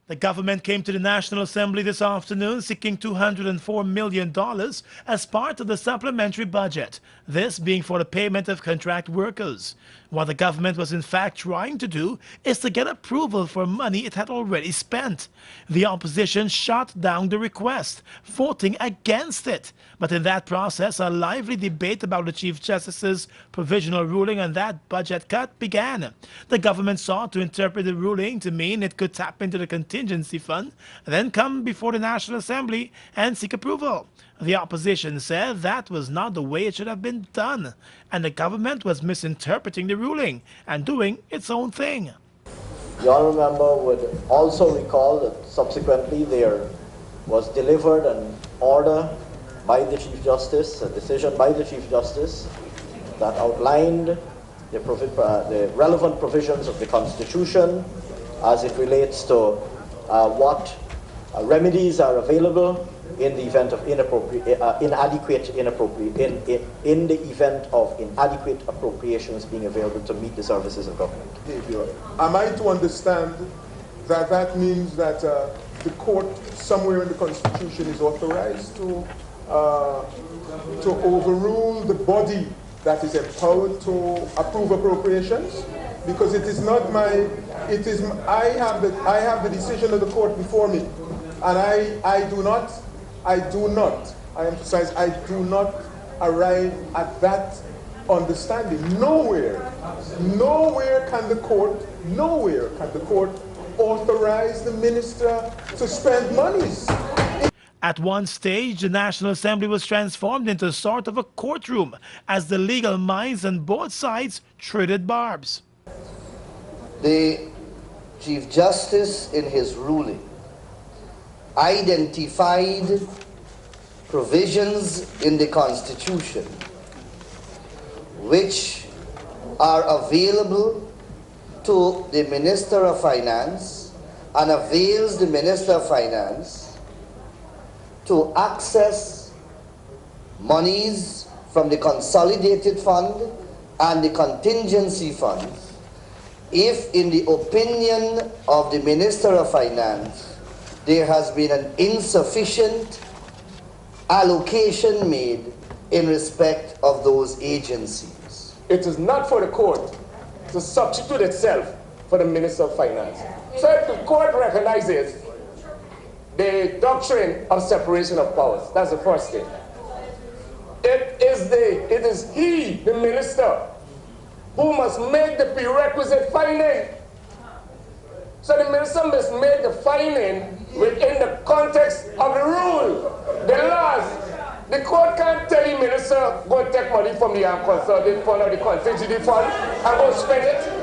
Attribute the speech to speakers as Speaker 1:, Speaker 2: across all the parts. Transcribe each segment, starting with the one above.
Speaker 1: The government came to the National Assembly this afternoon seeking $204 million as part of the supplementary budget, this being for the payment of contract workers. What the government was in fact trying to do is to get approval for money it had already spent. The opposition shot down the request, voting against it. But in that process, a lively debate about the Chief Justice's provisional ruling on that budget cut began. The government sought to interpret the ruling to mean it could tap into the contingency fund, then come before the National Assembly and seek approval. The opposition said that was not the way it should have been done, and the government was misinterpreting the ruling and doing its own thing.
Speaker 2: The honourable member would also recall that subsequently there was delivered an order by the Chief Justice, a decision by the Chief Justice that outlined the relevant provisions of the Constitution as it relates to what remedies are available in the event of inadequate appropriations being available to meet the services of government.
Speaker 3: Am I to understand that that means that the court somewhere in the Constitution is authorized to overrule the body that is empowered to approve appropriations? Because it is not my, I have the decision of the court before me, and I emphasize, I do not arrive at that understanding. Nowhere can the court authorize the minister to spend monies.
Speaker 1: At one stage, the National Assembly was transformed into a sort of a courtroom as the legal minds on both sides traded barbs.
Speaker 4: The Chief Justice, in his ruling, identified provisions in the Constitution which are available to the Minister of Finance and avails the Minister of Finance to access monies from the Consolidated Fund and the Contingency Fund if, in the opinion of the Minister of Finance, there has been an insufficient allocation made in respect of those agencies.
Speaker 5: It is not for the court to substitute itself for the Minister of Finance. So if the court recognizes the doctrine of separation of powers, that's the first thing. It is he, the minister, who must make the prerequisite finding. So the minister must make the finding within the context of the rule, the laws. The court can't tell the minister, go take money from the consolidated fund or the contingency fund and go spend it.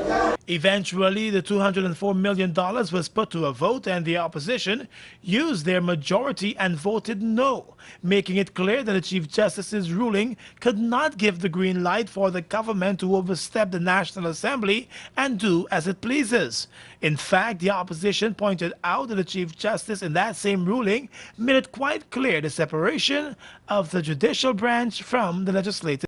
Speaker 1: Eventually, the $204 million was put to a vote, and the opposition used their majority and voted no, making it clear that the Chief Justice's ruling could not give the green light for the government to overstep the National Assembly and do as it pleases. In fact, the opposition pointed out that the Chief Justice in that same ruling made it quite clear the separation of the judicial branch from the legislative.